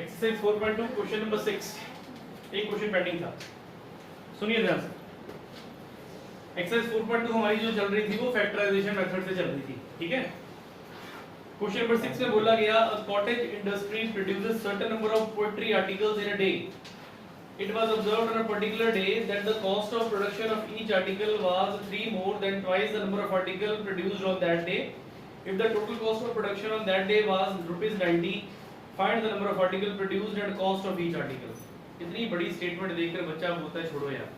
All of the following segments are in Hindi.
एक्सरसाइज 4.2 क्वेश्चन नंबर 6 एक क्वेश्चन पेंडिंग था, सुनिए ध्यान से। एक्सरसाइज 4.2 हमारी जो चल रही थी वो फैक्टराइजेशन मेथड से चल रही थी, ठीक है। क्वेश्चन नंबर 6 में बोला गया a cottage industry produces certain number of poetry articles in a day. It was observed on a particular day that the cost of production of each article was 3 more than twice the number of articles produced on that day. If the total cost of production on that day was ₹90, find the number of articles produced and cost of each article. इतनी बड़ी स्टेटमेंट देखकर बच्चा बोलता है छोड़ो यार,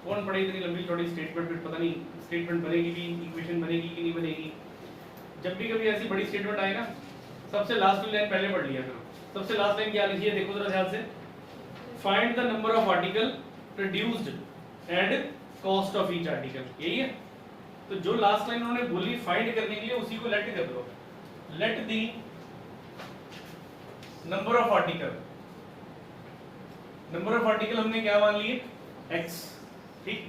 कौन पढ़े इतनी लंबी चौड़ी स्टेटमेंट, फिर पता नहीं स्टेटमेंट बनेगी भी, इक्वेशन बनेगी कि नहीं बनेगी। जब भी कभी ऐसी बड़ी स्टेटमेंट आए ना, सबसे लास्ट लाइन पहले पढ़ लिया करो। सबसे लास्ट लाइन क्या लिखी है देखो जरा ध्यान से, find the number of article produced and cost of each article, यही है। तो जो लास्ट लाइन उन्होंने बोली फाइंड करने के लिए उसी को लेट कर दो, let the number of article, number of article हमने क्या मान लिए x, ठीक।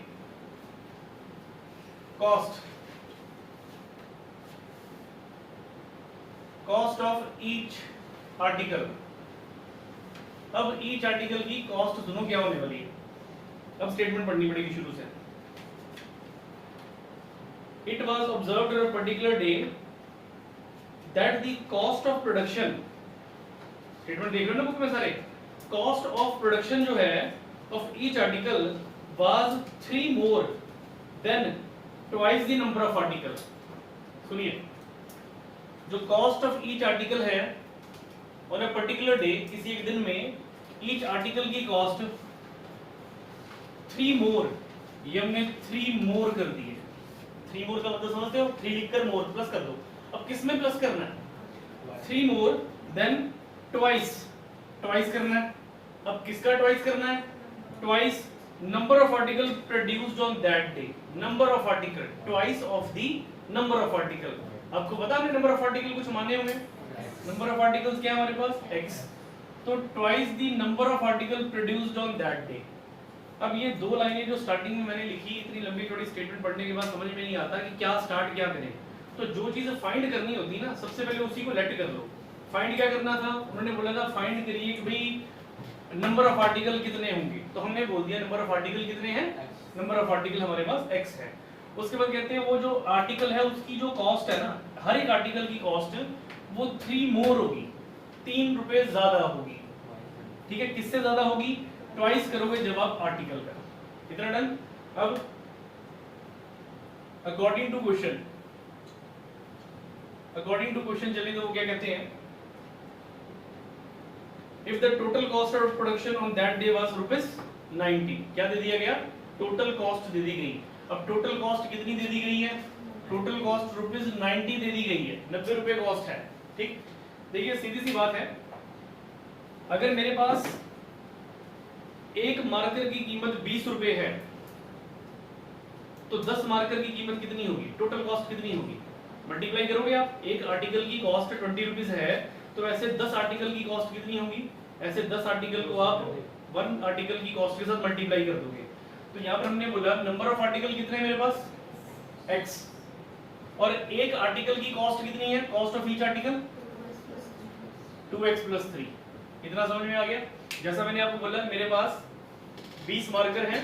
Cost, cost of each article. अब ईच आर्टिकल की कॉस्ट दोनों क्या होने वाली है, अब स्टेटमेंट पढ़नी पड़ेगी शुरू से। It was observed on a particular day that the cost of production, statement देख रहे हो ना बुक में सारे, कॉस्ट ऑफ प्रोडक्शन जो है of each article was 3 more than twice the number of article. सुनिए, जो कॉस्ट ऑफ ईच आर्टिकल है ऑन अ पर्टिकुलर डे, किसी एक दिन में ईच आर्टिकल की कॉस्ट 3 मोर, ये हमने 3 मोर कर दी है। 3 मोर का मतलब समझते हो, 3 लिखकर मोर प्लस कर दो। अब किस में प्लस करना है, 3 मोर देन ट्वाइस, ट्वाइस करना है। अब किसका ट्वाइस करना है, twice number of article produced on that day, number of article twice of the number of article. आपको पता है नंबर ऑफ आर्टिकल कुछ माने होंगे, नंबर ऑफ आर्टिकल्स क्या है हमारे पास x, तो twice the number of article produced on that day. अब ये दो लाइनें जो स्टार्टिंग में मैंने लिखी, इतनी लंबी चौड़ी स्टेटमेंट पढ़ने के बाद समझ में नहीं आता कि क्या स्टार्ट क्या करें। तो जो चीज फाइंड करनी होती है ना, सबसे पहले उसी को लेट कर लो। फाइंड क्या करना था, उन्होंने बोला था फाइंड करिए कि भाई नंबर ऑफ आर्टिकल कितने होंगे, तो हमने बोल दिया नंबर ऑफ आर्टिकल कितने हैं, नंबर ऑफ आर्टिकल हमारे पास x है। उसके बाद कहते हैं वो जो आर्टिकल है उसकी जो कॉस्ट है ना, हर एक आर्टिकल की कॉस्ट वो 3 मोर होगी, 3 रुपए ज्यादा होगी, ठीक है। किससे ज्यादा होगी, ट्वाइस करोगे जब आप आर्टिकल का। इतना डन। अब according to question, according to question चले तो वो क्या कहते हैं, if the total cost of production on that day was ₹90, क्या दे दिया गया, टोटल कॉस्ट दे दी गई। अब टोटल कॉस्ट कितनी दे दी गई है, टोटल कॉस्ट ₹90 दे दी गई है, 90 रुपए कॉस्ट है, ठीक। देखिए सीधी सी बात है, अगर मेरे पास एक मार्कर की कीमत 20 रुपए है तो 10 मार्कर की कीमत कितनी होगी, टोटल कॉस्ट कितनी होगी, मल्टीप्लाई करोगे आप। एक आर्टिकल की कॉस्ट 20 रुपीज है तो ऐसे 10 आर्टिकल की कॉस्ट कितनी होगी, ऐसे 10 आर्टिकल को आप 1 आर्टिकल की कॉस्ट के साथ मल्टीप्लाई कर दोगे। तो यहाँ पर हमने बोला नंबर ऑफ आर्टिकल कितने हैं मेरे पास x, और एक आर्टिकल की कॉस्ट कितनी है, cost of each article 2x + 3। इतना समझ में आ गया। जैसा मैंने आपको बोला मेरे पास 20 मार्कर हैं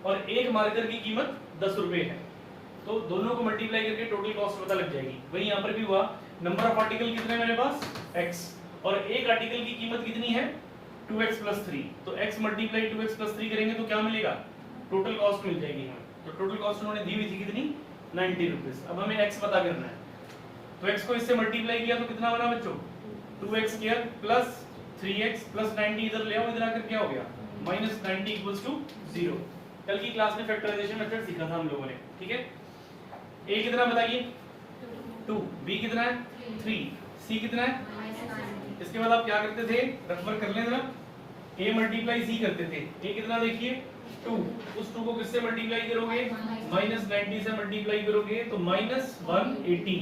और एक मार्कर की कीमत 10 रुपए है, तो दोनों को मल्टीप्लाई करके टोटल कॉस्ट पता लग जाएगी। वही यहाँ पर भी हुआ, नंबर ऑफ आर्टिकल कितने हैं मेरे पास x, और एक आर्टिकल की कीमत कितनी है 2x + 3, तो x × 2x + 3 करेंगे तो क्या मिलेगा, टोटल कॉस्ट मिल जाएगी हमें। तो टोटल कॉस्ट उन्होंने दी हुई थी कितनी, 90 रुपीज। अब हमें x पता करना है, तो x को इससे मल्टीप्लाई किया तो कितना बना बच्चों, 2x² + 3x + 90, इधर ले आओ, इधर आकर क्या हो गया -90 = 0। कल की क्लास में फैक्टराइजेशन मेथड सीखा था हम लोगों ने, ठीक है। a कितना बताइए 2, b कितना है 3, c कितना है। इसके बाद आप क्या करते थे, रेफर कर लें जरा, a × c करते थे। a कितना देखिए 2, उस 2 को किससे मल्टीप्लाई करोगे, -90 से मल्टीप्लाई करोगे तो -180।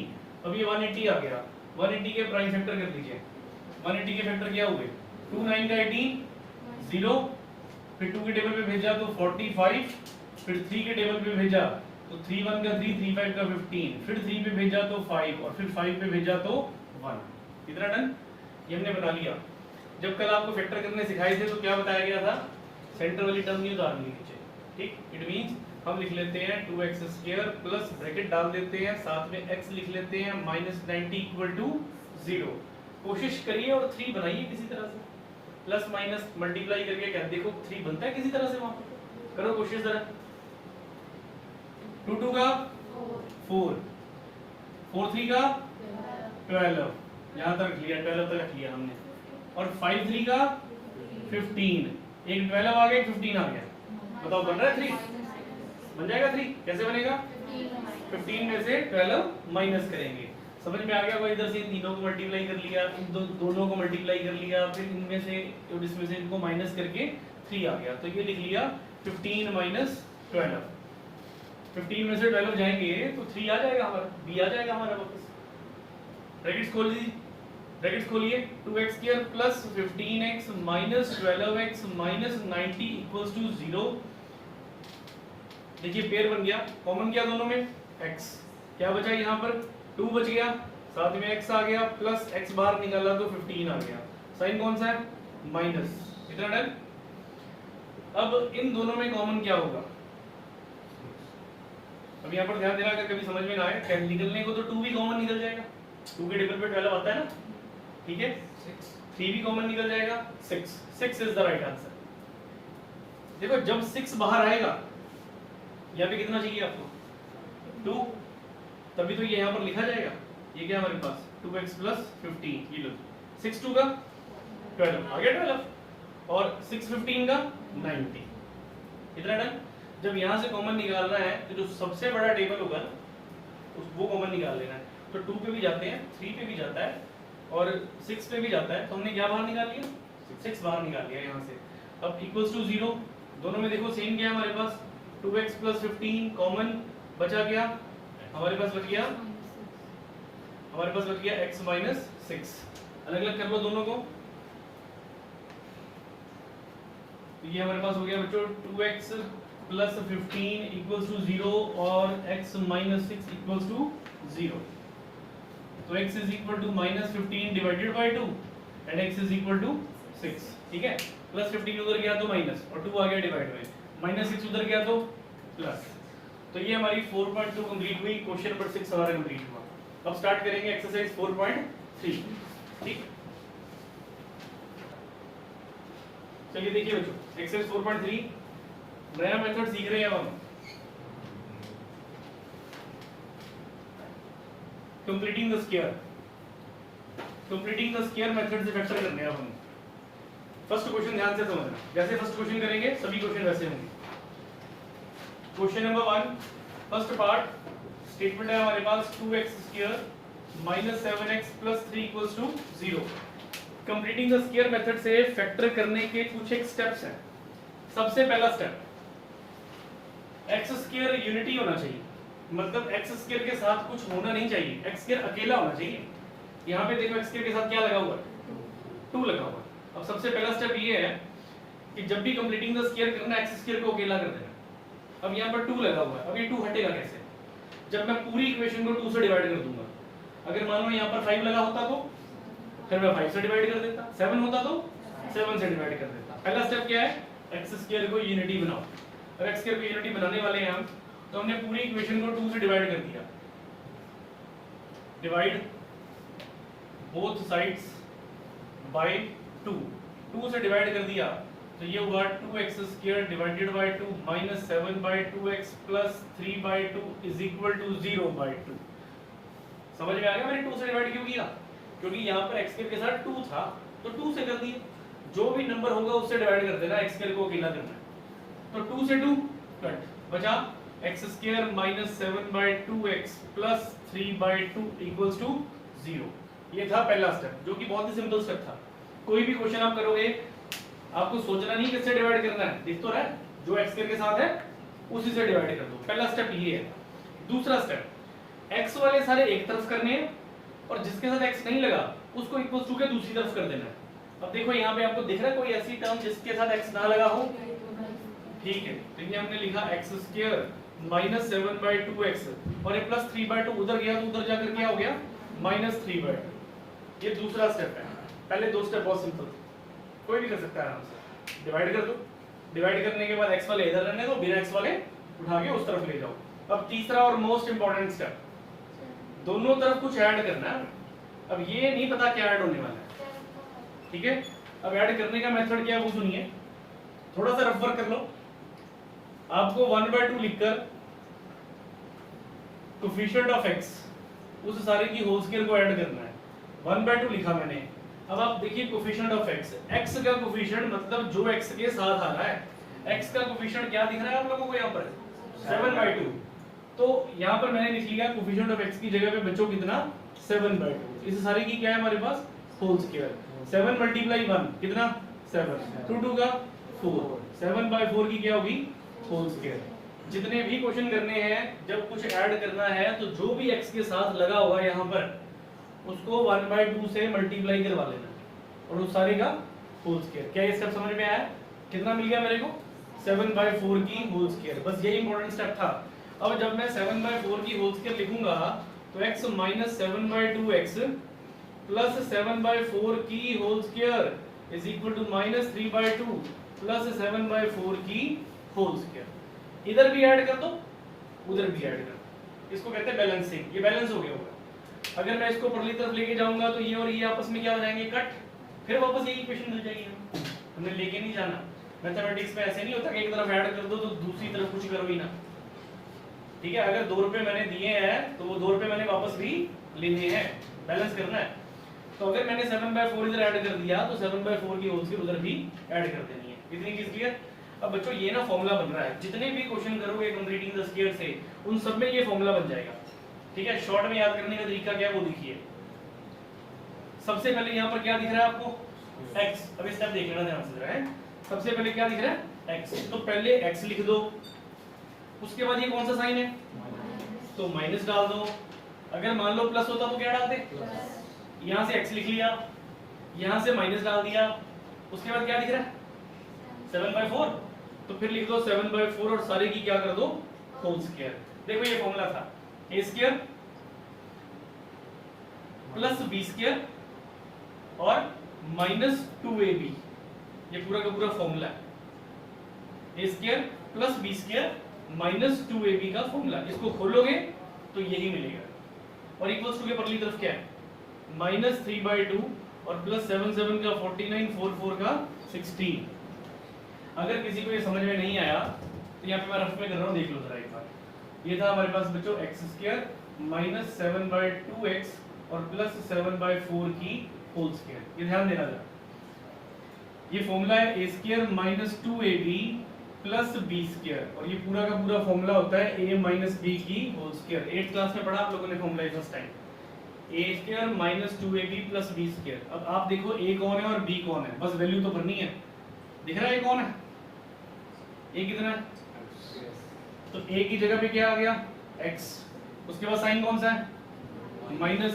अब ये 180 आ गया, 180 के प्राइम फैक्टर कर लीजिए। 180 के फैक्टर क्या हुए, 2 9 का 18 0, फिर 2 के टेबल पे भेजा तो 45, फिर 3 के टेबल पे भेजा तो 3 1 का 3, 3 5 का 15, फिर 3 पे भेजा तो 5, और फिर 5 पे भेजा तो 1। इतना डन। ये हमने बना लिया। जब कल आपको फैक्टर करने सिखाए थे तो क्या बताया गया था, सेंटर वाली टर्म नहीं उतारनी नीचे, ठीक। इट मींस हम लिख लेते हैं 2x² प्लस ब्रैकेट डाल देते हैं, साथ में x लिख लेते हैं -90 = 0। कोशिश करिए और 3 बनाइए किसी तरह से, प्लस माइनस मल्टीप्लाई करके क्या देखो 3 बनता है किसी तरह से, वहां पे करो कोशिश जरा। 2 2 का 4, 4 3 का 12, यहां तक लिया 12 तक रख लिया हमने, और 5 3 का 15, एक 12 आ गया एक 15 आ गया, बताओ बन रहा है 3, बन जाएगा 3, कैसे बनेगा, 15 में से 12 माइनस करेंगे, समझ में आ गया। कोई इधर से इन तीनों को मल्टीप्लाई कर लिया, इन दोनों को मल्टीप्लाई कर लिया, फिर इनमें से और इसमें से इनको माइनस करके 3 आ गया, तो ये लिख लिया 15 - 12, 15 में से 12 जाएंगे तो 3 आ जाएगा हमारा, b आ जाएगा हमारा वापस। ब्रैकेट्स खोल लीजिए, ब्रैकेट्स खोलिए, 2x² plus 15x minus 12x minus 90 = 0। देखिए पेयर बन गया, कॉमन किया दोनों में x, क्या बचा यहाँ पर 2 बच गया, साथ में x आ गया, प्लस x बाहर निकाला तो 15 आ गया, साइन कौन सा है, माइनस, इतना डन। अब इन दोनों में कॉमन क्या होगा, अब यहाँ पर ध्यान देना, अगर कभी समझ में ना आए निकलने को तो 2 भी कॉमन निकल जाएगा, 2 के टेबल पे 12 आता है ना, ठीक है, 3 भी कॉमन निकल जाएगा, 6 इज द राइट आंसर। देखो जब 6 बाहर आएगा, यहाँ पे कितना चाहिए आपको 2, तभी तो ये यहाँ पर लिखा जाएगा, ये क्या हमारे पास 2x + 15, ये लो 6 2 का 12 आ गया 12, और 6 15 का 90, इतना डन। जब यहाँ से कॉमन निकालना है तो जो सबसे बड़ा टेबल होगा ना वो कॉमन निकाल लेना है, तो 2 पे भी जाते हैं, 3 पे भी जाता है और 6 पे भी जाता है, तो हमने क्या बाहर निकाल लिया, 6 बाहर निकाल लिया यहाँ से। अब = 0, दोनों में देखो सेम क्या है हमारे पास, 2x + 15 कॉमन बचा गया, हमारे पास बच गया x - 6, अलग अलग कर लो दोनों को, तो ये हमारे पास हो गया बच्चों 2x + 15 = 0 और x - 6 = 0, तो x = -15 / 2 and x = 6, ठीक है, +15 उधर गया तो माइनस और 2 आ गया डिवाइड में, -6 उधर गया तो प्लस, तो ये हमारी 4.2 कंप्लीट हुई, क्वेश्चन नंबर 6 हमारा कंप्लीट हुआ। अब स्टार्ट करेंगे एक्सरसाइज 4.3, ठीक। चलिए देखिए बच्चों, एक्सरसाइज 4.3 नया मेथड सीख रहे हैं हम, कंप्लीटिंग द स्क्वायर मेथड से फैक्टर करने हैं अब हम। फर्स्ट क्वेश्चन ध्यान से समझना, जैसे फर्स्ट क्वेश्चन करेंगे सभी क्वेश्चन वैसे होंगे। Question number 1, first part statement है हमारे पास 2x² - 7x + 3 = 0। Completing the square method से फैक्टर करने के कुछ एक स्टेप्स हैं। सबसे पहला स्टेप, x² यूनिटी होना चाहिए, मतलब x² के साथ कुछ होना नहीं चाहिए, x² अकेला होना चाहिए। यहाँ पे देखो x² के साथ क्या लगा हुआ है, 2 लगा हुआ है। अब सबसे पहला स्टेप ये है कि जब भी कंप्लीटिंग द स्क्वायर करना है x² को अकेला कर देना। अब यहाँ पर 2 लगा हुआ है, अब ये 2 हटेगा कैसे, जब मैं पूरी इक्वेशन को 2 से डिवाइड कर दूंगा। अगर मान लो यहाँ पर 5 लगा होता तो फिर मैं 5 से डिवाइड कर देता, 7 होता तो 7 से डिवाइड कर देता। पहला स्टेप क्या है, x² को यूनिटी बनाओ। अब x² को यूनिटी बनाने वाले हैं हम, तो हमने पूरी इक्वेशन को 2 से डिवाइड कर दिया, डिवाइड बोथ साइड्स बाय 2 से डिवाइड कर दिया, तो ये हुआ 2x² डिवाइडेड बाय 2 -7/2x + 3/2 = 0/2। समझ में आ गया मैंने 2 से डिवाइड क्यों किया, क्योंकि यहाँ पर x² के साथ 2 था तो 2 से कर दिए, जो भी नंबर होगा उससे डिवाइड कर देना, x² को अकेला करना है। तो 2 से 2 कट, बचा x² - 7/2x + 3/2 = 0। ये था पहला स्टेप, जो कि बहुत ही सिंपल स्टेप था। कोई भी क्वेश्चन आप करोगे आपको सोचना नहीं किससे डिवाइड करना है, दिख तो रहा है जो x² के साथ है उसी से डिवाइड कर दो। पहला स्टेप ये है। दूसरा स्टेप, x वाले सारे एक तरफ करने हैं और जिसके साथ x नहीं लगा उसको = के दूसरी तरफ कर देना है। अब देखो यहाँ पे आपको दिख रहा है कोई ऐसी टर्म जिसके साथ x ना लगा हो, ठीक है, तो ये हमने लिखा x² - 7/2x और ये +3/2 उधर गया तो उधर जाकर क्या हो गया -3/2। ये दूसरा स्टेप है। पहले दो स्टेप बहुत सिंपल, कोई भी कर सकता है आराम से। डिवाइड कर दो, डिवाइड करने के बाद x वाले इधर रहने दो, बिना x वाले उठा के उस तरफ ले जाओ। अब तीसरा और मोस्ट इंपॉर्टेंट स्टेप, दोनों तरफ कुछ ऐड करना है। अब ये नहीं पता क्या ऐड होने वाला है, ठीक है। अब ऐड करने का मेथड क्या है वो सुनिए, थोड़ा सा रफ वर्क कर लो। आपको 1/2 लिखकर कोफिशिएंट ऑफ x उस सारे की होल स्क्वायर को ऐड करना है। 1/2 लिखा मैंने। अब आप देखिए कोफिशिएंट ऑफ x का कोफिशिएंट मतलब जो x के साथ आ रहा है, x का कोफिशिएंट क्या दिख रहा है आप लोगों को यहाँ पर 7/2। तो यहाँ पर मैंने लिख लिया कोफिशिएंट ऑफ x की जगह पे बच्चों कितना 7/2। इस सारे की क्या है हमारे पास होल स्क्वायर। 7 × 1 कितना 7, 2 2 का 4, 7/4 की क्या होगी होल स्क्वायर। जितने भी क्वेश्चन करने हैं जब कुछ ऐड करना है तो जो भी x के साथ लगा होगा यहाँ पर उसको 1/2 से मल्टीप्लाई करवा लेना और उस सारे का होल स्क्वायर। क्या ये स्टेप समझ में आया? कितना मिल गया मेरे को 7/4 की होल स्क्वायर। बस यही इंपॉर्टेंट स्टेप था। अब जब मैं 7/4 की होल स्क्वायर लिखूंगा तो x - 7/2x प्लस 7/4 की whole square is equal to -3/2 plus 7/4 की होल स्क्वायर। इधर भी ऐड कर दो उधर भी ऐड कर दो, इसको कहते हैं बैलेंसिंग। ये बैलेंस हो गया होगा। अगर मैं इसको परली तरफ लेके जाऊंगा तो ये और ये आपस में क्या हो जाएंगे कट, फिर वापस यही इक्वेशन मिल जाएगी। हमने लेके नहीं जाना। मैथमेटिक्स में ऐसे नहीं होता कि एक तरफ ऐड कर दो तो दूसरी तरफ कुछ करो ही ना, ठीक है। अगर 2 रुपए मैंने दिए हैं तो वो 2 रुपए मैंने वापस भी लेने हैं, बैलेंस करना है। तो अगर मैंने 7/4 इधर ऐड कर दिया तो 7/4 की होल स्क्वायर उधर भी ऐड कर देनी है। इतनी चीज क्लियर? अब बच्चों ये ना फॉर्मूला बन रहा है, जितने भी क्वेश्चन करोगे कंप्लीटिंग द स्क्वायर से उन सब में ये फॉर्मूला बन जाएगा, ठीक है। शॉर्ट में याद करने का तरीका क्या है वो देखिए। सबसे पहले यहाँ पर क्या दिख रहा है आपको x। अब स्टेप देख लेना ध्यान से जरा है। सबसे पहले क्या दिख रहा है x, तो पहले x लिख दो। उसके बाद ये कौन सा साइन है तो माइनस डाल दो। अगर मान लो प्लस होता तो क्या डालते, यहाँ से x लिख लिया, यहाँ से माइनस डाल दिया। उसके बाद क्या दिख रहा है 7/4, तो फिर लिख दो 7/4 और सारे की क्या कर दो होल स्क्वायर। देखो ये फॉर्मूला था a² प्लस b² और -2ab। ये पूरा का पूरा फॉर्मूला है a² प्लस b² -2ab का फॉर्मूला। इसको खोलोगे तो यही मिलेगा और इक्वल्स टू के परली तरफ क्या है -3/2 और प्लस 7 7 का 49 4 4 का 16। अगर किसी को ये समझ में नहीं आया तो यहाँ पे मैं रफ में कर रहा हूँ, देख लो जरा एक बार। ये था हमारे पास बच्चों x² - 7/2x और प्लस 7/4 की होल स्क्वायर। ये ध्यान देना जरा, ये फॉर्मूला है a² - 2ab प्लस b² और ये पूरा का पूरा फॉर्मूला होता है a - b की होल स्क्वायर। 8th क्लास में पढ़ा आप लोगों ने formula first time, a² - 2ab plus b²। अब आप देखो a कौन है और b कौन है, बस वैल्यू तो भरनी है। दिख रहा है a कौन है, a कितना है, तो a की जगह पे क्या आ गया x, उसके बाद साइन कौन सा है माइनस,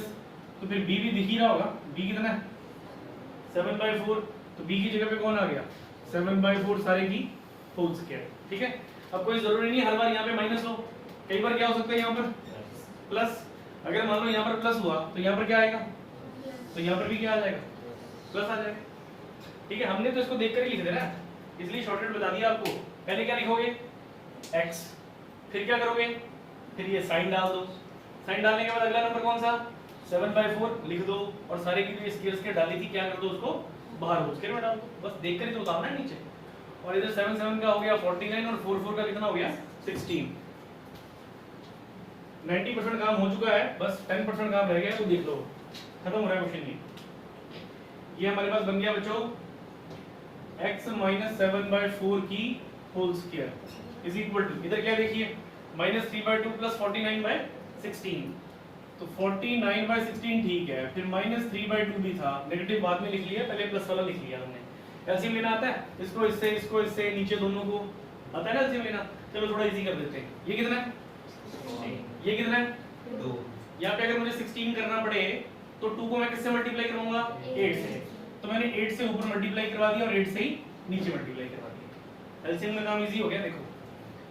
तो फिर b भी दिख ही रहा होगा। b कितना है 7/4, तो b की जगह पे कौन आ गया 7/4 सारे की होल स्क्वायर, ठीक है। अब कोई जरूरी नहीं हर बार यहाँ पे माइनस हो, कई बार क्या हो सकता है यहाँ पर प्लस। अगर मान लो यहाँ पर प्लस हुआ तो यहाँ पर क्या आएगा, तो यहाँ पर भी क्या आ जाएगा प्लस आ जाएगा, ठीक है। हमने तो इसको देखकर ही लिख देना है, इसलिए शॉर्टकट बता दिया आपको। पहले क्या लिखोगे x, फिर क्या करोगे, फिर ये साइन डाल दो। साइन डालने के बाद अगला नंबर कौन सा 7/4 लिख दो और सारे की जो स्क्वायर्स के डाली थी क्या कर दो उसको बाहर हो स्क्वायर में डाल दो, बस देखकर ही तो उतारना है नीचे। और इधर 7 7 का हो गया 49 और 4 4 का कितना हो गया 16। 90% काम हो चुका है, बस 10% काम रह गया, तो देख लो खत्म हो रहा है क्वेश्चन। ये हमारे पास बन गया बच्चों x - 7/4 की whole square is equal to, इधर क्या देखिए -3/2 प्लस 49/16। तो 49/16 ठीक है, फिर -3/2 भी था, नेगेटिव बाद में लिख लिया, पहले प्लस वाला लिख लिया हमने। एलसीएम लेना आता है, इसको इससे नीचे दोनों को आता है ना एलसीएम लेना। चलो थोड़ा इजी कर देते हैं। ये कितना है 16, ये कितना है 2। यहाँ पे अगर मुझे 16 करना पड़े तो 2 को मैं किससे मल्टीप्लाई करूंगा 8 से, तो मैंने 8 से ऊपर मल्टीप्लाई करवा दिया और 8 से ही नीचे मल्टीप्लाई करवा दिया। एलसीएम में काम इजी हो गया, देखो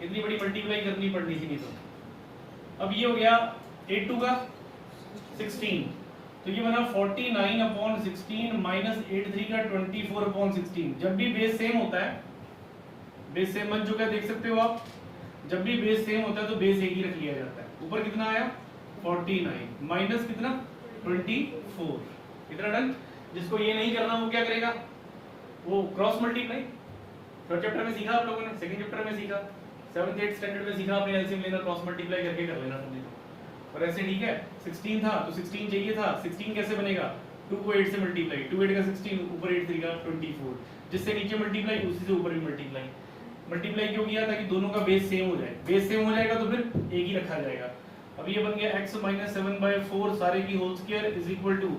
इतनी बड़ी मल्टीप्लाई करनी पड़नी थी नहीं तो। अब ये हो गया 8 2 का 16, तो तो ये बना 49/16 माइनस 83 का 24/16। जब भी बेस सेम होता है, बेस सेम बन चुका है, देख सकते हो आप, जब भी बेस सेम होता है तो बेस एक ही रख लिया जाता है। ऊपर कितना आया 49 माइनस कितना 24, इतना डन। जिसको ये नहीं करना वो क्या करेगा, वो क्रॉस मल्टीप्लाई। थर्ड चैप्टर में सीखा आप लोगों ने, सेकंड चैप्टर में सीखा, 7th 8th स्टैंडर्ड में सीखा आपने, एलसीएम लेना, क्रॉस मल्टीप्लाई करके कर लेना समझे तो। और ऐसे ठीक है, 16 था तो 16 चाहिए था, 16 कैसे बनेगा, 2 को 8 से मल्टीप्लाई, 2 8 का 16, ऊपर 8 3 का 24, जिससे नीचे मल्टीप्लाई उसी से ऊपर भी मल्टीप्लाई। मल्टीप्लाई क्यों किया, ताकि दोनों का बेस सेम हो जाए। बेस सेम हो जाएगा तो फिर एक ही रखा जाएगा। अब ये बन गया x - 7/4 सारे की whole square is equal to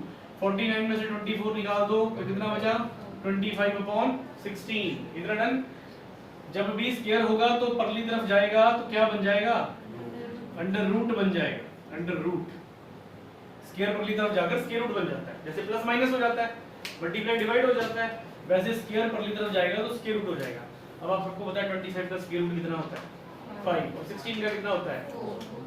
49 में से 24 निकाल दो तो कितना बचा 25/16, इतना डन। जब भी स्क्वायर होगा तो परली तरफ जाएगा तो क्या बन जाएगा, अंडर रूट बन जाएगा, अंडर रूट। स्क्वायर परली तरफ जाकर स्क्वायर रूट बन जाता है, जैसे प्लस माइनस हो जाता है, मल्टीप्लाई डिवाइड हो जाता है, वैसे स्क्वायर परली तरफ जाएगा तो स्क्वायर रूट हो जाएगा। अब आप सबको पता है 25 का स्क्वायर रूट कितना होता है 5, और 16 का कितना होता है,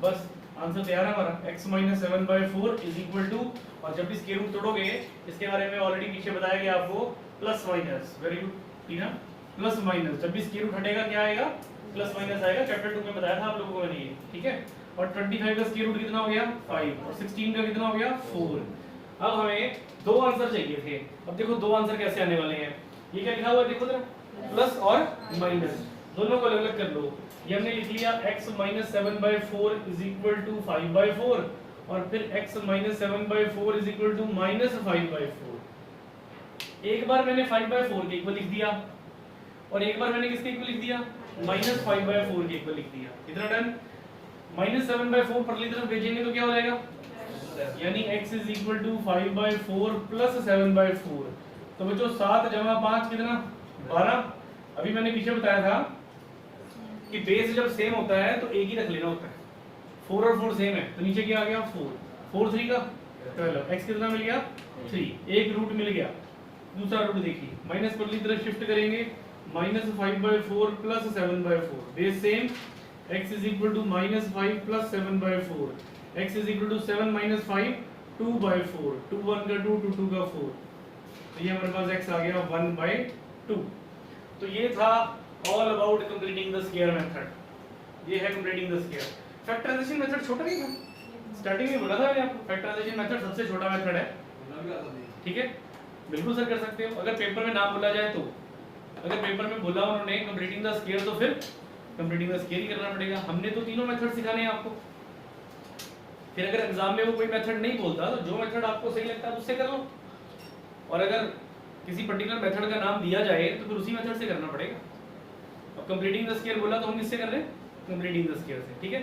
बस आंसर तैयार है हमारा। x - 7/4 इज इक्वल टू, और जब भी स्क्वायर रूट तोड़ोगे, इसके बारे में ऑलरेडी पीछे बताया गया आपको, प्लस माइनस, वेरी गुड, ठीक है, प्लस माइनस, जब भी स्क्वायर रूट हटेगा क्या आएगा, प्लस माइनस आएगा, चैप्टर 2 में बताया था आप लोगों को मैंने ये, ठीक है। और 25 का स्क्वायर रूट कितना हो गया 5, और 16 का कितना हो गया 4। अब हमें दो आंसर चाहिए थे। अब देखो दो आंसर कैसे आने वाले हैं, ये क्या लिखा हुआ है देखो जरा, प्लस और माइनस, दोनों को अलग अलग कर लो। ये हमने लिख लिया x - 7/4 इज इक्वल टू 5/4, और फिर x - 7/4 इज इक्वल टू -5/4। एक बार मैंने 5/4 के इक्वल लिख दिया, और एक बार मैंने किसके इक्वल लिख दिया, -5/4 के इक्वल लिख दिया, इतना डन। -7/4 परली तरफ भेजेंगे तो क्या हो जाएगा, यानी x is equal to 5/4 plus 7/4। तो बच्चों 7 जमा 5 कितना 12। अभी मैंने पीछे बताया था कि बेस जब सेम होता है तो एक ही रख लेना होता है। 4 और 4 सेम है तो नीचे क्या आ गया 4, 4 3 का 12, x कितना मिल गया 3, एक रूट मिल गया। दूसरा रूट देखिए, माइनस परली तरफ शिफ्ट करेंगे, -5/4 plus 7/4, base same, x is equal to -5 plus 7/4, x is equal to 7 - 5 2/4, 2 1 का 2 2 2 का 4, तो ये हमारे पास x आ गया 1/2। तो ये था all about completing the square method. ये है completing the square. Factorization method छोटा नहीं था, स्टार्टिंग में बोला था मैंने आपको, फैक्टराइजेशन मेथड सबसे छोटा मेथड है, ठीक है, बिल्कुल सर कर सकते हो। अगर पेपर में ना बोला जाए तो, अगर पेपर में बोला उन्होंने कंप्लीटिंग द स्क्वायर तो फिर कंप्लीटिंग द स्क्वायर ही करना पड़ेगा। हमने तो तीनों मेथड सिखाने हैं आपको। फिर अगर एग्जाम में वो कोई मेथड नहीं बोलता तो जो मेथड आपको सही लगता है उससे कर लो, और अगर किसी पर्टिकुलर मेथड का नाम दिया जाए तो फिर उसी मेथड से करना पड़ेगा। अब कंप्लीटिंग द स्क्वायर बोला तो हम किससे कर रहे हैं, कंप्लीटिंग द स्क्वायर से, ठीक है।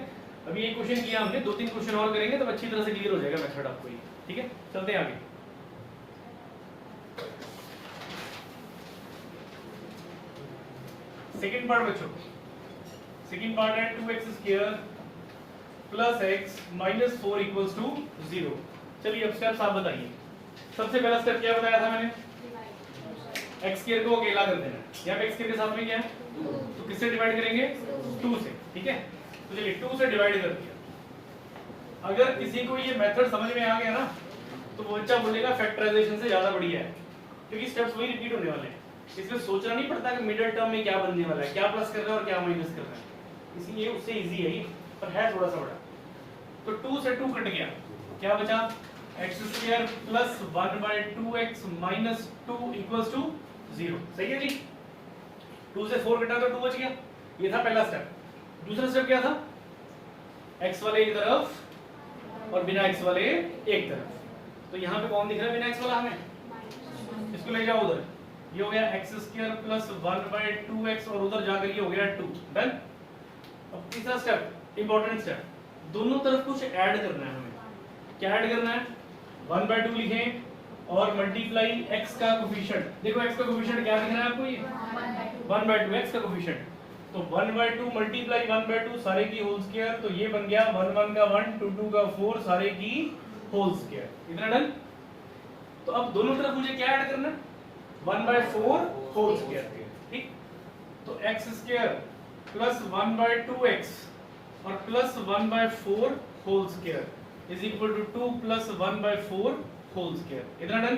अभी एक क्वेश्चन किया हमने, 2-3 क्वेश्चन और करेंगे तब अच्छी तरह से क्लियर हो जाएगा मेथड आपको ये, ठीक है। चलते हैं आगे। सेकंड पार्ट बच्चों, सेकंड पार्ट है 2x² plus x minus 4 equals to 0। चलिए अब स्टेप्स आप बताइए। सबसे पहला स्टेप क्या बताया था मैंने, x² को अकेला कर देना। यहाँ पे x² के साथ में क्या है, तो किससे डिवाइड करेंगे 2 से, ठीक है। तो चलिए 2 से डिवाइड कर दिया। अगर किसी को ये मेथड समझ में आ गया ना तो वो बच्चा बोलेगा फैक्टराइजेशन से ज्यादा बढ़िया है, क्योंकि स्टेप्स वही रिपीट होने वाले हैं। इसमें सोचना नहीं पड़ता कि मिडिल टर्म में क्या बनने वाला है, क्या प्लस कर रहा है और क्या माइनस कर रहा है, इसलिए उससे इजी है ये, पर है थोड़ा सा बड़ा। तो 2 से 2 कट गया, क्या बचा x² plus 1/2x minus 2 equals to 0। सही है जी। 2 से 4 कटा तो 2 बच गया, ये था पहला स्टेप। दूसरा स्टेप क्या था, x वाले एक तरफ और बिना x वाले एक तरफ। तो यहाँ पे कौन दिख रहा है बिना x वाला, हमें इसको ले जाओ उधर, ये हो गया x² प्लस 1/2x और उधर जाकर ये हो गया 2, डन। अब तीसरा स्टेप इंपॉर्टेंट स्टेप, दोनों तरफ कुछ ऐड करना है हमें। क्या ऐड करना है, 1/2 लिखें और मल्टीप्लाई x का कोफिशिएंट। देखो x का कोफिशिएंट क्या दिख रहा है आपको, ये 1/2 x का कोफिशिएंट। तो 1/2 मल्टीप्लाई 1/2 सारे की होल स्क्वायर, तो ये बन गया 1 1 का 1 2 2 का 4 सारे की होल स्क्वायर, इतना डन। तो अब दोनों तरफ मुझे क्या ऐड करना है, 1/4 होल स्क्वायर, ठीक। तो x² प्लस 1/2x और plus 1/4 whole square is equal to 2 plus 1/4 whole square. इतना डन।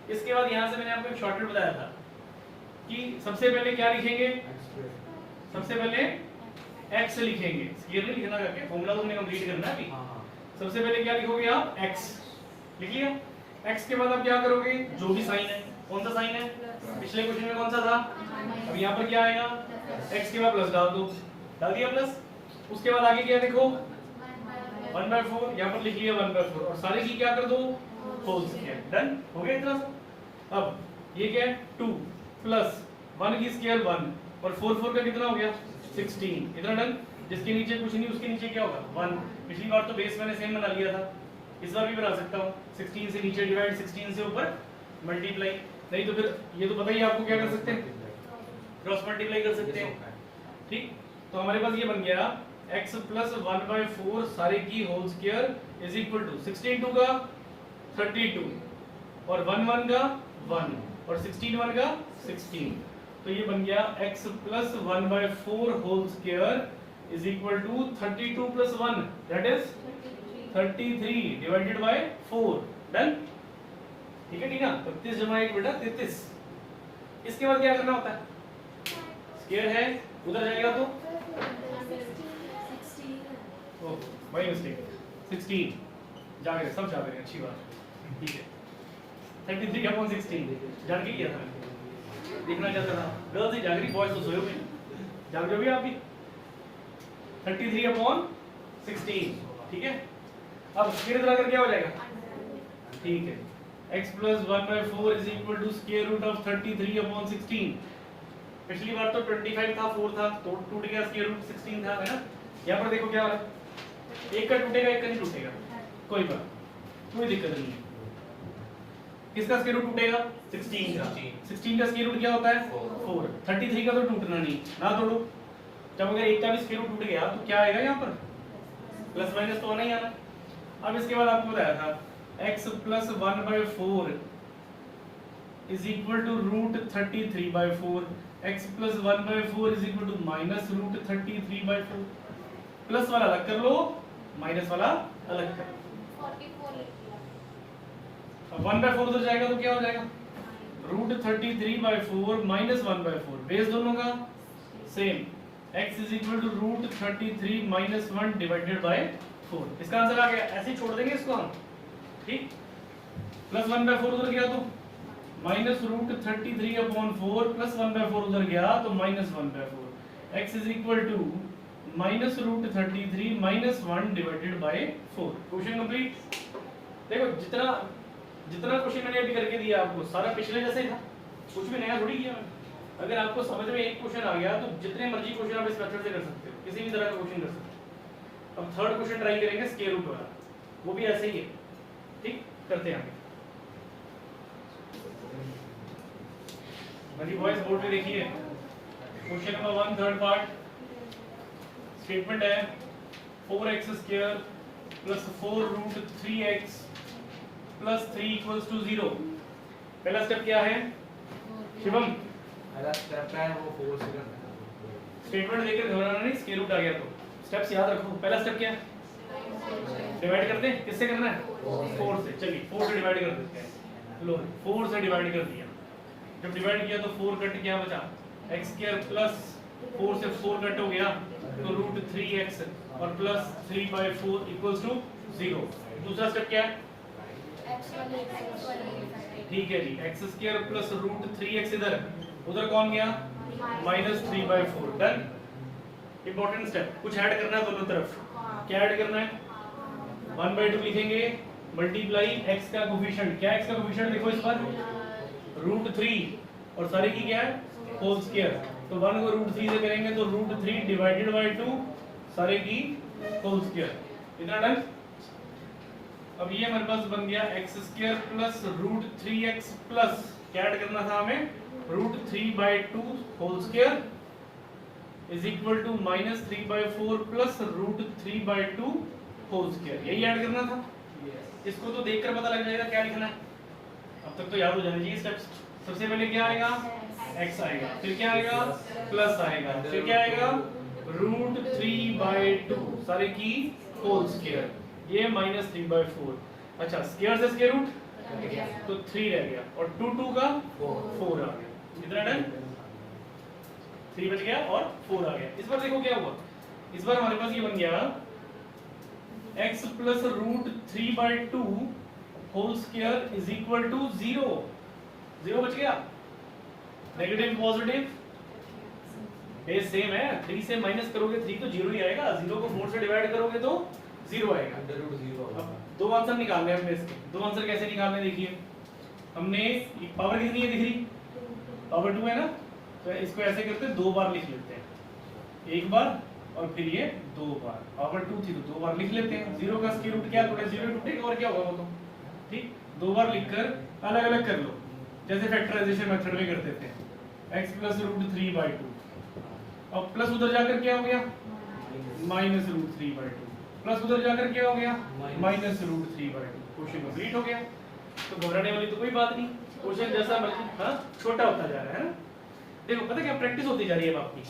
इसके बाद यहाँ से मैंने आपको एक शॉर्टकट बताया था कि सबसे पहले क्या लिखेंगे, सबसे पहले x लिखेंगे, स्क्वायर नहीं लिखना करके, फॉर्मूला तो हमने कंप्लीट करना है अभी। सबसे पहले क्या लिखोगे आप, x लिख लिया। x के बाद आप क्या करोगे, जो भी साइन है, कौन सा साइन है, पिछले क्वेश्चन में कौन सा था, अब यहाँ पर क्या आएगा, x के बाद प्लस डाल दो, डाल दिया प्लस। उसके बाद आगे क्या देखो 1/4, यहाँ पर लिख लिया 1/4 और सारे की क्या कर दो, होल स्क्वायर। डन हो गया इतना सा। अब ये क्या है 2 प्लस 1 की स्क्वायर 1 और 4 4 का कितना हो गया 16। इतना डन। जिसके नीचे कुछ नहीं उसके नीचे क्या होगा 1। पिछली बार तो बेस मैंने सेम बना लिया था, इस बार भी बना सकता हूँ। 16 से नीचे डिवाइड, 16 से ऊपर मल्टीप्लाई, नहीं तो फिर ये तो पता ही है आपको, क्या कर सकते हैं, क्रॉस मल्टीप्लाई कर सकते हैं। ठीक, तो हमारे पास ये बन गया x प्लस 1/4 सारे की whole square is equal to 16 2 का 32 और 1 1 का 1 और 16 1 का 16। तो ये बन गया x plus 1/4 whole square is equal to 32 plus 1 that is 33 divided by 4। Done. ठीक है, ठीक है, 32 जमा 1 बेटा 33। इसके बाद क्या करना होता है, स्क्वायर है उधर जाएगा तो वही मिस्टेक 16 जाएगा, सब जाएगा, अच्छी बात। ठीक है, 33/16 जान के किया था, देखना चाहता था। गर्ल्स ही जाग रही, बॉयज तो सोए हुए, जाग जाओगे आप भी। 33/16। ठीक है, अब स्क्वायर तरह कर क्या हो जाएगा, ठीक है, x plus 1/4 is equal to square root of 33/16। पिछली बार तो 25 था 4 था तो टूट गया, स्क्वायर रूट 16 था, है ना। यहाँ पर देखो क्या हो रहा है, एक का टूटेगा एक का नहीं टूटेगा, कोई बात, कोई दिक्कत नहीं है। किसका स्क्वायर रूट टूटेगा 16 का। 16 का स्क्वायर रूट क्या होता है 4। 33 का तो टूटना नहीं, ना तोड़ो। जब अगर एक का भी स्क्वायर रूट टूट गया तो क्या आएगा यहाँ पर, प्लस माइनस तो आना ही आना। अब इसके बाद आपको बताया था x plus 1/4 is equal to root 33/4। x plus 1/4 is equal to minus root 33/4। Plus वाला अलग कर लो, माइनस वाला अलग कर लो। 1/4 उधर जाएगा तो क्या हो जाएगा, रूट 33/4 माइनस 1/4, बेस दोनों का same. x is equal to root 33 minus 1 divided by 4। इसका आंसर आ गया, ऐसे ही छोड़ देंगे इसको हम। ठीक, प्लस 1/4 उधर गया तो माइनस रूट 33/4 प्लस 1/4 उधर गया तो minus 1/4। x is equal to minus root 33 minus 1 divided by 4। Question complete. देखो जितना जितना क्वेश्चन मैंने अभी करके दिया आपको सारा पिछले जैसे ही था, कुछ भी नया थोड़ी किया मैंने। अगर आपको समझ में एक क्वेश्चन आ गया तो जितने मर्जी क्वेश्चन आप इस मेथड से कर सकते हो, किसी भी तरह का क्वेश्चन कर सकते हो। अब थर्ड क्वेश्चन ट्राई करेंगे स्क्वायर रूट वाला, वो भी ऐसे ही है। ठीक, करते हैं आगे। मेरी वॉइस बोर्ड पे देखिए, question number 1 third part. Statement है 4x² plus 4 root 3x plus 3 equals to 0। पहला स्टेप क्या है शिवम, पहला स्टेप है वो 4 से करना है। स्टेटमेंट देखकर घबराना नहीं, स्क्वायर रूट आ गया तो स्टेप्स याद रखो। पहला स्टेप क्या है, डिवाइड करते हैं, किससे करना है 4 से। चलिए 4 से डिवाइड कर देते हैं। लो 4 से डिवाइड कर दिया, जब डिवाइड किया तो 4 कट क्या बचा, x² प्लस 4 से 4 कट हो गया तो रूट 3x और प्लस 3/4 इक्वल्स टू 0। दूसरा स्टेप क्या है, ठीक है जी, x² प्लस रूट 3x इधर, उधर कौन गया माइनस 3/4। डन। इंपॉर्टेंट स्टेप, कुछ ऐड करना है दोनों तरफ। क्या ऐड करना है, 1/2 लिखेंगे मल्टीप्लाई x का कोफिशिएंट। क्या x का कोफिशिएंट देखो इस पर रूट 3 और सारे की क्या है होल स्क्वायर, तो 1 को रूट 3 से करेंगे तो रूट 3 डिवाइडेड बाय 2 सारे की होल स्क्वायर। इतना डन। अब ये हमारे पास बन गया x² plus root 3x plus क्या ऐड करना था हमें root 3/2 whole square is equal to minus 3/4 plus root 3/2 whole square. यही ऐड करना था। इसको तो देखकर पता लग जाएगा क्या लिखना है, अब तक तो याद हो जाने चाहिए स्टेप्स। सबसे पहले क्या आएगा x आएगा, फिर क्या आएगा प्लस आएगा, फिर क्या आएगा रूट 3/2 सारे की होल स्क्वायर, ये माइनस 3/4। अच्छा स्क्वायर से स्क्वायर रूट तो 3 रह गया और 2 का 4 आ गया। कितना डन? 3 बच गया और 4 आ गया। इस बार देखो क्या हुआ, इस बार हमारे पास ये बन गया x plus root 3/2 whole square is equal to 0। 0 बच गया, नेगेटिव पॉजिटिव बेस सेम है, 3 से माइनस करोगे 3 तो 0 ही आएगा, 0 को 4 से डिवाइड करोगे तो 0 आएगा। अब दो आंसर निकालने हैं हमने इसके। दो आंसर कैसे निकालने देखिए, हमने पावर कितनी है दिख रही, पावर 2 है ना, तो इसको ऐसे करते हैं 2 बार लिख लेते हैं, एक बार और फिर ये 2 बार। पावर 2 थी तो 2 बार लिख लेते हैं। 0 का स्क्वायर रूट क्या, थोड़ा 0 टूटेगा और क्या होगा वो तो ठीक। 2 बार लिखकर अलग अलग कर लो, जैसे फैक्टराइजेशन मेथड में करते थे, x प्लस रूट 3/2। अब प्लस उधर जाकर क्या हो गया, माइनस रूट 3/2, प्लस उधर जाकर क्या हो गया, माइनस रूट 3/2। क्वेश्चन कंप्लीट हो गया। तो घबराने वाली तो कोई बात नहीं, क्वेश्चन जैसा मर्जी हाँ छोटा होता जा रहा है ना। देखो पता क्या, प्रैक्टिस होती जा रही है आपकी।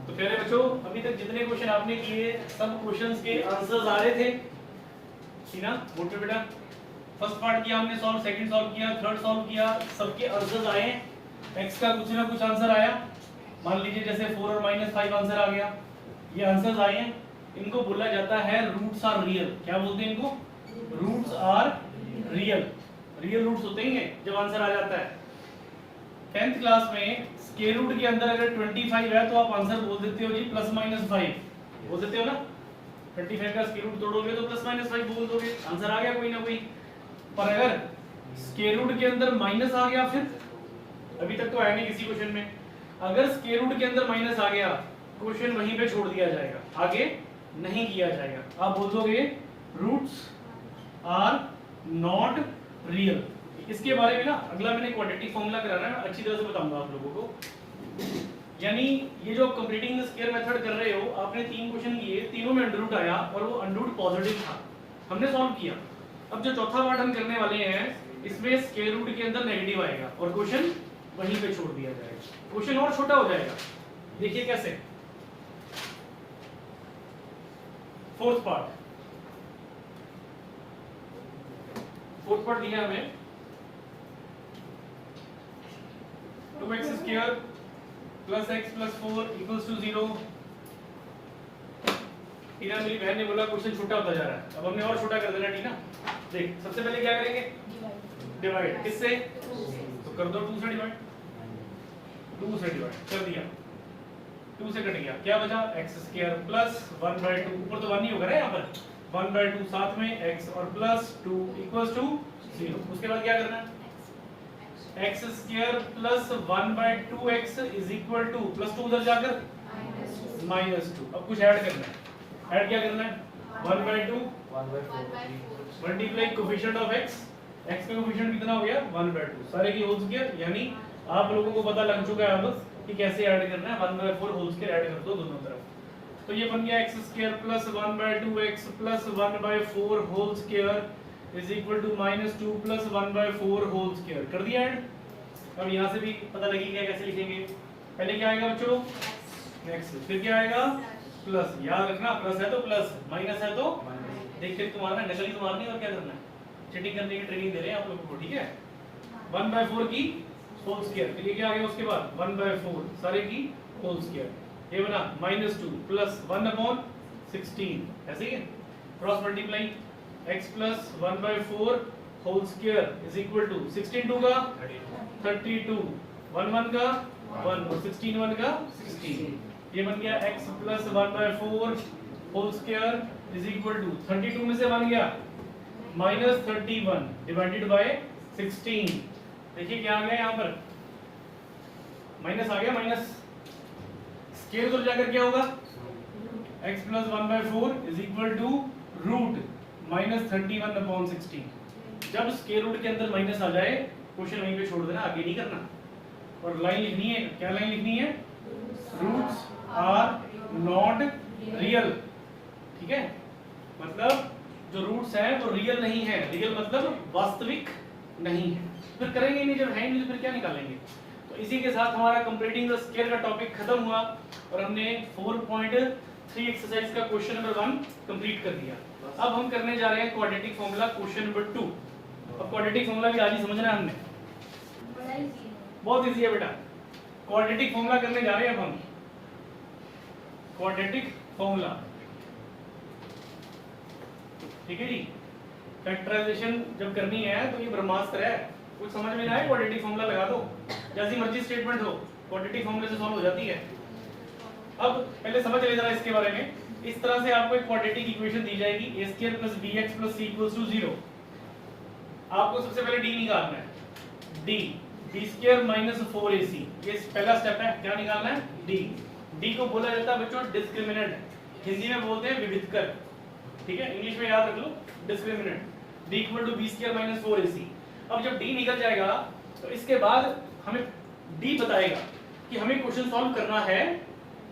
तो प्यारे बच्चों, अभी तक जितने क्वेश्चन आपने किए सब क्वेश्चंस के आंसर्स आ रहे थे, ठीक ना मोटे बेटा। फर्स्ट पार्ट किया हमने सॉल्व, सेकंड सॉल्व किया, थर्ड सॉल्व किया, सबके आंसर्स आए। x का कुछ ना कुछ आंसर आया, मान लीजिए जैसे 4 और -5 आंसर आ गया, ये आंसर्स आए हैं। इनको बोला जाता है रूट्स आर रियल। क्या बोलते हैं इनको, roots are real. Real roots होते हैं जब आंसर आ जाता है। 10th क्लास में स्क्वायर रूट के अंदर अगर 25 है तो आप आंसर बोल देते हो जी +-5 बोल देते हो ना। 25 का स्क्वायर रूट तोड़ोगे तो +-5 बोल दोगे, आंसर आ गया कोई ना कोई। पर अगर स्क्वायर रूट के अंदर माइनस आ गया, फिर अभी तक तो आया नहीं किसी क्वेश्चन में, अगर स्क्वायर रूट के अंदर माइनस आ गया क्वेश्चन वहीं पे छोड़ दिया जाएगा, आगे नहीं किया जाएगा। आप बोल दोगे रूट्स आर नॉट रियल। इसके बारे में ना अगला मैंने क्वाड्रेटिक फॉर्मूला कराना है, अच्छी तरह से बताऊंगा आप लोगों को। यानी ये जो कंप्लीटिंग द स्क्वायर मेथड कर रहे हो, आपने 3 क्वेश्चन किए, तीनों में अंडर रूट आया और वो अंडर रूट पॉजिटिव था, हमने सॉल्व किया। अब जो चौथा पार्ट हम करने वाले हैं इसमें स्क्वायर रूट के अंदर नेगेटिव आएगा और क्वेश्चन वहीं पे छोड़ दिया जाएगा, क्वेश्चन और छोटा हो जाएगा। देखिए कैसे, फोर्थ पार्ट दिया हमें 2x square plus x plus 4 equals to 0। Tina मेरी बहन ने बोला क्वेश्चन छोटा होता जा रहा है, अब हमने और छोटा कर देना। टीना देख, सबसे पहले क्या करेंगे, डिवाइड। किससे, तो कर दो 2 से डिवाइड, 2 से डिवाइड कर दिया, 2 से कट गया, क्या बचा x स्क्वायर प्लस 1/2, ऊपर तो 1 ही होगा ना यहाँ पर, 1/2 साथ में x और प्लस 2 इक्वल्स टू 0। उसके बाद क्या करना है, x square plus 1/2x is equal two plus 2 उधर जाकर -2। अब कुछ ऐड करना है, ऐड क्या करना है, 1/2 multiply coefficient of x, x का कोएफिशिएंट कितना हो गया 1/2, सारे की होल स्क्वायर। यानी आप लोगों को पता लग चुका है अब कि कैसे ऐड करना है, 1/4 होल स्क्वायर ऐड कर दो दोनों तरफ। तो ये बन गया x square plus 1/2x plus 1/4 whole square is equal to -2 plus 1/4 whole square. कर दिया ऐड। अब यहाँ से भी पता लगेगा कैसे लिखेंगे, पहले क्या आएगा बच्चों x, फिर क्या आएगा प्लस, याद रखना प्लस है तो प्लस, माइनस है तो देख के तुम्हारा नकली तो मारनी और क्या करना है, चीटिंग करने की ट्रेनिंग दे रहे हैं आप लोगों को, ठीक है। 1/4 की होल स्क्वायर, फिर ये क्या आ गया उसके बाद 1/4 सारे की होल स्क्वायर, ये बना -2 प्लस 1/16, ऐसे ही है। Cross multiply x plus 1/4 whole square is equal to 16 2 का 32, 1 1 का 1 और 16 1 का 16। ये बन गया x plus 1/4 whole square is equal to 32 में से बन गया -31 डिवाइडेड बाय 16। देखिए क्या आ गया यहाँ पर, माइनस आ गया, माइनस स्क्वायर तो जाकर क्या होगा, x plus 1/4 is equal to root -31/16। जब स्क्वायर रूट के अंदर माइनस आ जाए क्वेश्चन वहीं पे छोड़ देना, आगे नहीं करना। और लाइन लिखनी है, क्या लाइन लिखनी है, रूट्स आर नॉट रियल, ठीक है। मतलब जो रूट्स हैं वो रियल नहीं है, रियल मतलब वास्तविक नहीं है। फिर करेंगे नहीं, जब है नहीं तो फिर क्या निकालेंगे। तो इसी के साथ हमारा कंप्लीटिंग द स्क्वायर का टॉपिक खत्म हुआ और हमने 4.3 एक्सरसाइज का क्वेश्चन नंबर 1 कंप्लीट कर दिया। अब हम करने जा रहे हैं क्वाड्रेटिक फॉर्मूला क्वेश्चन नंबर 2। अब क्वाड्रेटिक फॉर्मूला भी आज ही समझना है हमने, बहुत इजी है बेटा। क्वाड्रेटिक फॉर्मूला करने जा रहे हैं अब हम, क्वाड्रेटिक फॉर्मूला, ठीक है जी। फैक्टराइजेशन जब करनी है तो ये ब्रह्मास्त्र है, कुछ समझ में ना आए क्वाड्रेटिक फॉर्मूला लगा दो, जैसी मर्जी स्टेटमेंट हो क्वाड्रेटिक फॉर्मूले से सॉल्व हो जाती है। अब पहले समझ ले जरा इसके बारे में। इस तरह से आपको एक क्वाड्रेटिक इक्वेशन दी जाएगी a square plus bx plus c equals to 0। आपको सबसे पहले d निकालना है, d स्क्वायर माइनस 4ac, ये पहला स्टेप है। क्या निकालना है? d को बोला जाता है बच्चों डिस्क्रिमिनेंट, हिंदी में बोलते हैं विविधकर, ठीक है, इंग्लिश में याद रख लो discriminant. d equal to b square minus 4ac। अब जब d निकल जाएगा तो इसके बाद हमें d बताएगा कि हमें क्वेश्चन सॉल्व करना है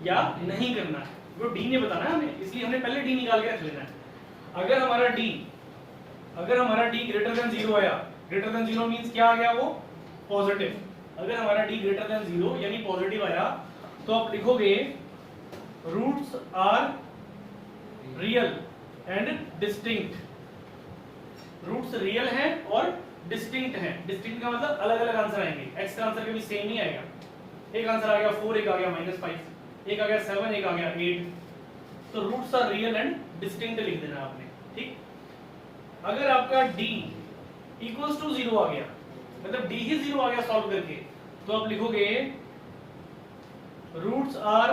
या नहीं करना है, वो d ने बताना है हमें, इसलिए हमने पहले d निकाल के रख लेना है। अगर हमारा d ग्रेटर देन 0 आया, ग्रेटर देन 0 मींस क्या आ गया? वो पॉजिटिव। अगर हमारा d ग्रेटर देन 0 यानी पॉजिटिव आया तो आप लिखोगे roots are real and distinct. Roots real हैं और डिस्टिंक्ट हैं। डिस्टिंक्ट का मतलब अलग अलग आंसर आएंगे, x का आंसर कभी सेम नहीं आएगा। एक आंसर आ गया 4, एक आ गया -5, एक आ गया 7, एक आ गया 8। तो roots are real and distinct लिख देना आपने, ठीक। अगर आपका d इक्वल्स टू 0 आ गया, मतलब d ही 0 आ गया सॉल्व करके, तो आप लिखोगे roots are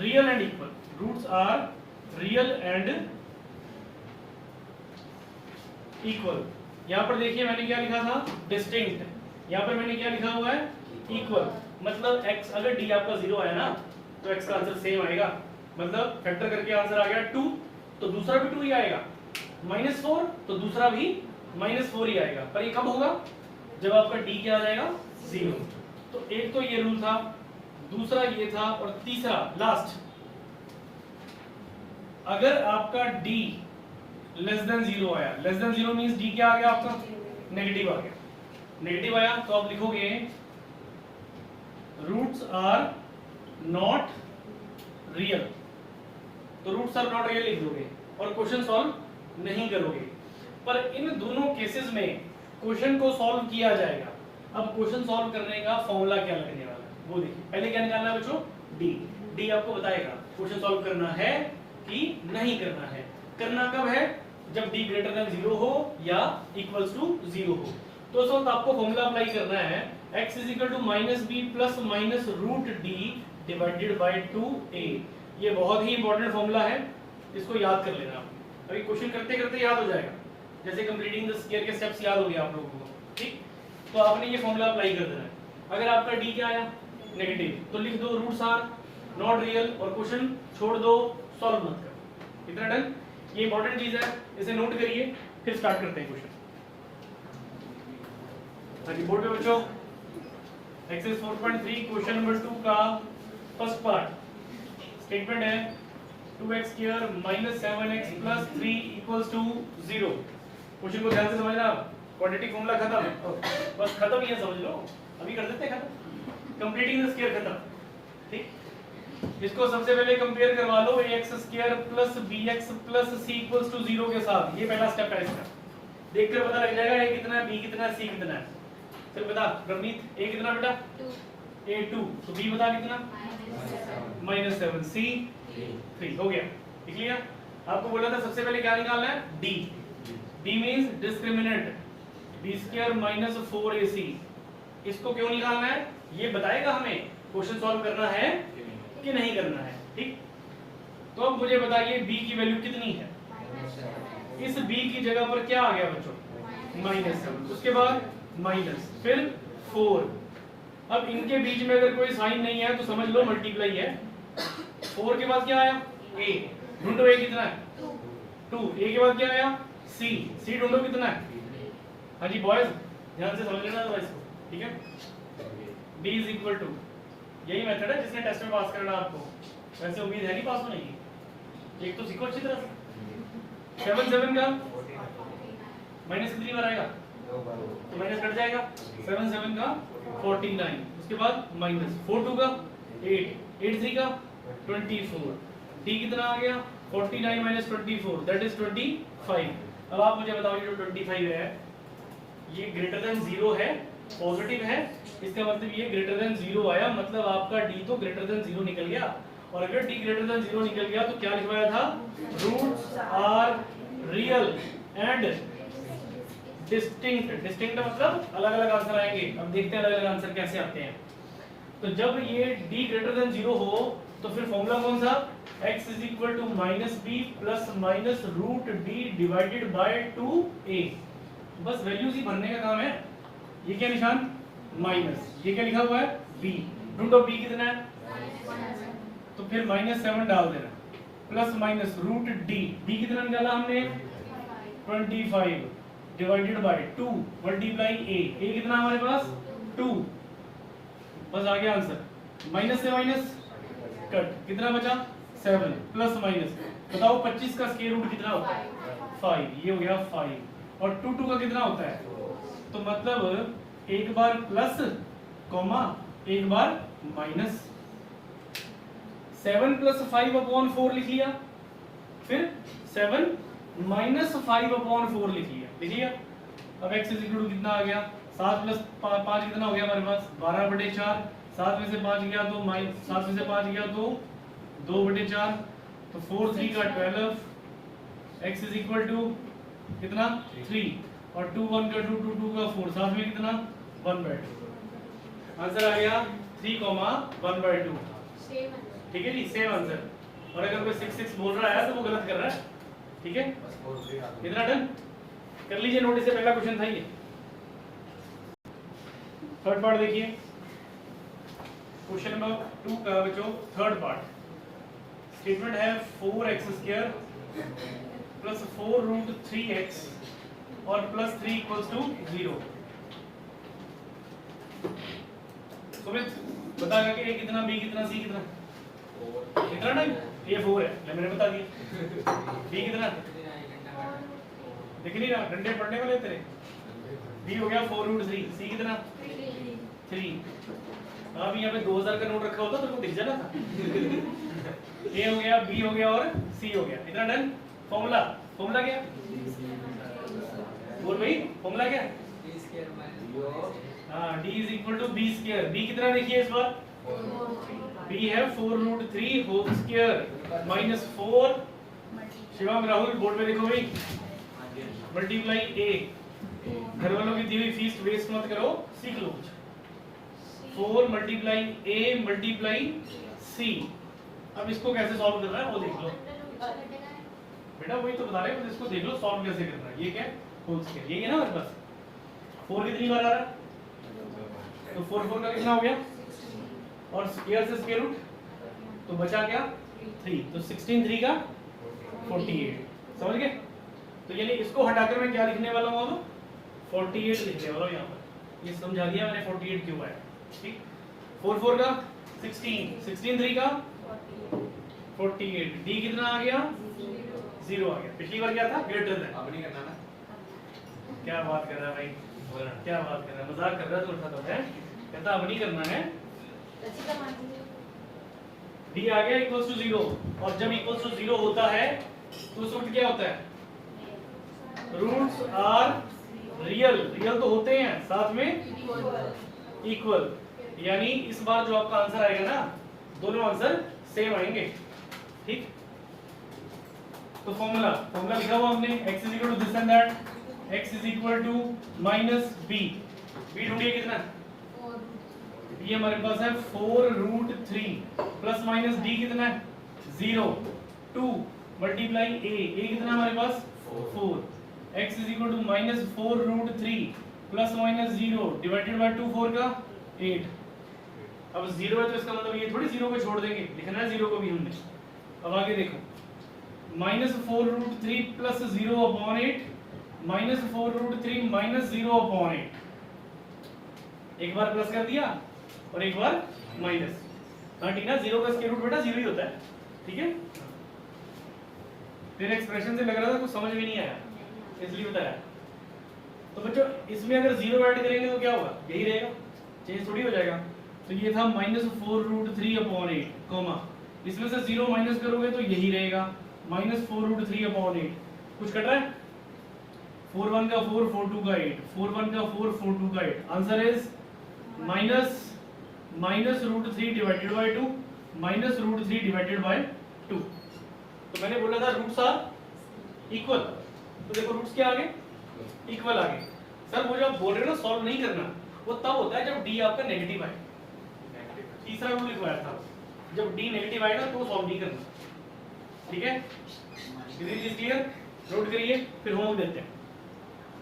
real and equal. Roots are real and equal. यहां पर देखिए मैंने क्या लिखा था? डिस्टिंक्ट। यहां पर मैंने क्या लिखा हुआ है? इक्वल। मतलब x, अगर d आपका 0 आया ना तो x का आंसर सेम आएगा, मतलब फैक्टर करके आंसर आ गया 2, तो दूसरा भी 2 ही आएगा। -4 तो दूसरा भी -4 ही आएगा। पर ये कब होगा? जब आपका d क्या आ जाएगा? 0। तो एक तो ये रूल था, दूसरा ये था, और तीसरा लास्ट, अगर आपका d लेस देन 0 आया, लेस देन 0 मींस d क्या आ गया आपका? नेगेटिव आ गया। नेगेटिव आया तो आप लिखोगे रूट्स आर नॉट रियल। तो रूट्स आर नॉट रियल लिख दोगे और क्वेश्चन सॉल्व नहीं करोगे। पर इन दोनों केसेस में क्वेश्चन को सॉल्व किया जाएगा। अब क्वेश्चन सॉल्व करने का फॉर्मूला क्या लगने वाला है वो देखिए। पहले क्या निकालना है बच्चों? d आपको बताएगा क्वेश्चन सॉल्व करना है कि नहीं करना है। करना कब है? जब d ग्रेटर देन 0 हो या इक्वल्स टू 0 हो। तो उस वक्त आपको फॉर्मूला अप्लाई करना है x is equal to -b plus minus root d divided by 2a। ये बहुत ही इंपॉर्टेंट फॉर्मूला है, इसको याद कर लेना आप। अभी क्वेश्चन करते करते याद हो जाएगा, जैसे कंप्लीटिंग द स्क्वायर के स्टेप्स याद हो गया आप लोगों को, ठीक। तो आपने ये फॉर्मूला अप्लाई कर देना है। अगर आपका d क्या आया? नेगेटिव, तो लिख दो रूट्स आर नॉट रियल और क्वेश्चन छोड़ दो, सॉल्व मत करो। इतना डन। ये इंपॉर्टेंट चीज है, इसे नोट करिए, फिर स्टार्ट करते हैं क्वेश्चन। ताकि बोर्ड पे बच्चों एक्सरसाइज 4.3 क्वेश्चन नंबर 2 का फर्स्ट पार्ट स्टेटमेंट है 2x square minus 7x plus 3 equals to 0। Question को ध्यान से समझना। क्वाड्रेटिक फॉर्मूला खत्म, बस खत्म ही है, समझ लो, अभी कर देते हैं खत्म। कंप्लीटिंग द स्क्वायर खत्म, ठीक। इसको सबसे पहले कंपेयर करवा लो ax square plus bx plus c equals to 0 के साथ। ये पहला स्टेप है इसका। देखकर पता लग जाएगा a कितना है, b कितना है, c कितना है। चल बता रवनीत, a कितना बेटा? 2, a 2, तो b बता कितना? -7, c 3। हो गया, लिख लिया। आपको बोला था सबसे पहले क्या निकालना है? d means discriminant, b square minus 4ac। इसको क्यों निकालना है ये बताएगा हमें क्वेश्चन सॉल्व करना है कि नहीं करना है, ठीक। तो अब मुझे बताइए b की वैल्यू कितनी है? इस b की जगह पर क्या आ गया बच्चों? -7, उसके बाद माइनस, फिर 4। अब इनके बीच में अगर कोई साइन नहीं है तो समझ लो मल्टीप्लाई है। 4 के बाद क्या आया? a। ढूंढो a कितना है? 2। a के बाद क्या आया? c ढूंढो कितना है? हाँ जी बॉयज, ध्यान से समझ लेना इसको, ठीक है। d इज इक्वल टू, यही मेथड है जिसने टेस्ट में पास करना आपको। वैसे उम्मीद है नहीं पास होने की, एक तो सीखो अच्छी तरह से। 7 का माइनस कितनी बार आएगा? तो माइनस कट जाएगा। 7 का 49, उसके बाद माइनस 4 2 का 8 8 3 का 24, डी कितना आ गया 49 माइनस 24 दैट इज 25। अब आप मुझे बताओ ये जो 25 है ये ग्रेटर देन 0 है, पॉजिटिव है, इसका मतलब ये ग्रेटर देन 0 आया, मतलब आपका डी तो ग्रेटर देन 0 निकल गया। और अगर डी ग्रेटर देन 0 निकल गया तो क्या लिखवाया था, roots are real and distinct. Distinct मतलब अलग अलग आंसर आएंगे। अब देखते हैं अलग अलग आंसर कैसे आते हैं। तो जब ये d ग्रेटर देन 0 हो तो फिर फॉर्मूला कौन सा, x is equal to minus b plus minus root d divided by 2a। बस वैल्यूज ही भरने का काम है। ये क्या निशान माइनस, ये क्या लिखा हुआ है b, रूट ऑफ b कितना है, तो फिर -7 डाल देना plus minus root d, d कितना निकाला हमने 25 डिवाइडेड बाय 2 मल्टीप्लाई a कितना हमारे पास 2। बस आ गया आंसर। माइनस से माइनस कट, कितना बचा 7 प्लस माइनस, बताओ 25 का स्क्वायर रूट कितना होता है 5, ये हो गया 5 और 2 का कितना होता है, तो मतलब एक बार प्लस कॉमा एक बार माइनस। 7 प्लस 5 अपॉन 4 लिख लिया, फिर 7 माइनस 5 अपॉन 4 लिख लिया। अब x इज इक्वल टू कितना आ गया 7 प्लस 5 कितना हो गया हमारे पास 12/4, 7 में से 5 गया तो 7 में से 5 गया तो 2/4, तो 4 3 का 12, x इज इक्वल टू कितना 3 और 2 1 का 2 2 2 का 4, साथ में कितना 1/2। आंसर आ गया 3,1/2। ठीक है जी, सेम आंसर। और अगर कोई 6 6 बोल रहा है तो वो गलत कर रहा है। ठीक है, इतना डन कर लीजिए नोट। इससे पहला क्वेश्चन था ये। थर्ड पार्ट देखिए, क्वेश्चन नंबर 2 का बच्चों थर्ड पार्ट। स्टेटमेंट है 4x² प्लस 4 रूट 3x और प्लस 3 इक्वल्स टू 0। सुमित बताएगा कि a कितना, b कितना, c कितना, कितना ना ये 4 है, मैंने बता दिया। b कितना दिख नहीं रहा, डंडे पड़ने वाले तेरे। b हो गया 4 रूट 3, c कितना 3। अब यहाँ पे 2000 का नोट रखा होता तो दिख जाना था। a हो गया, b हो गया और c हो गया। इतना डन। फॉर्मूला क्या बोल भाई, फॉर्मूला क्या, हाँ d is equal to b square. b कितना देखिए इस बार, b है 4 root 3 whole square minus 4, Shivam Rahul board पे देखो भाई, मल्टीप्लाई a। घर वालों की दी हुई फीस वेस्ट मत करो, सीख लो। 4 मल्टीप्लाई a मल्टीप्लाई c। अब इसको कैसे सॉल्व करना है वो देख लो बेटा, वही तो बता रहे हैं, इसको देख लो सॉल्व कैसे करना है। ये क्या होल स्क्वायर, ये है ना हमारे पास 4 कितनी बार आ रहा है, तो 4 4 का कितना हो गया, और स्क्वायर से स्क्वायर रूट तो बचा क्या 3, तो 16 3 का 48। समझ गए। तो यानी इसको हटाकर मैं क्या लिखने वाला हूँ, अब 48 लिखने वाला हूँ यहाँ पर। ये समझा दिया मैंने 48 क्यों आया। ठीक, 4 4 का 16, 16 3 का 48, डी कितना आ गया 0 आ गया। पिछली बार क्या था ग्रेटर देन। अब नहीं करना ना, क्या बात कर रहा है भाई, क्या बात कर रहा है, मजाक कर रहा है तो उठा तो है, कहता अब नहीं करना है। डी आ गया इक्वल्स टू 0, और जब इक्वल्स टू 0 होता है तो उस वक्त क्या होता है, रूट्स आर रियल। रियल तो होते हैं, साथ में इक्वल, यानी इस बार जो आपका आंसर आएगा ना, दोनों आंसर सेम आएंगे। ठीक, तो फॉर्मूला लिखा हुआ हमने, x is equal to this and that, x is equal to minus b। b ढूंढिए कितना, ये हमारे पास है 4 रूट 3 प्लस माइनस d कितना है 0, 2 मल्टीप्लाई a कितना हमारे पास 4, x is equal to minus 4 root 3 plus minus 0 divided by 2 4 का 8। अब 0 है तो इसका मतलब ये थोड़ी 0 को छोड़ देंगे, लिखना है 0 को भी हमने। अब आगे देखो, minus 4 root 3 plus 0 upon 8, minus 4 root 3 minus 0 upon 8। एक बार प्लस कर दिया और एक बार माइनस। हाँ ठीक है, 0 का स्क्वायर रूट बेटा 0 ही होता है। ठीक है, तेरे एक्सप्रेशन से लग रहा था कुछ समझ में नहीं आया, इसलिए बताया। तो बच्चों इसमें अगर 0 ऐड करेंगे तो क्या होगा, यही रहेगा, चेंज थोड़ी हो जाएगा। तो ये था माइनस 4 रूट 3 अपॉन 8 कॉमा, इसमें से 0 माइनस करोगे तो यही रहेगा, -4√3/8। कुछ कट रहा है? 4 1 का 4, 4 2 का 8, 4 1 का 4, 4 2 का 8। Answer is -√3 divided by 2, -√3 divided by 2। तो मैंने बोला था रूट्स आर इक्वल, तो देखो रूट्स क्या आ गए? इक्वल आ गए। सर वो जो आप बोल रहे हो ना सॉल्व नहीं करना, वो तब होता है जब डी आपका नेगेटिव आए। तीसरा रूल लिखवाया था, जब डी नेगेटिव आएगा तो सॉल्व नहीं करना। ठीक है, क्लियर? नोट करिए, फिर होमवर्क देते हैं।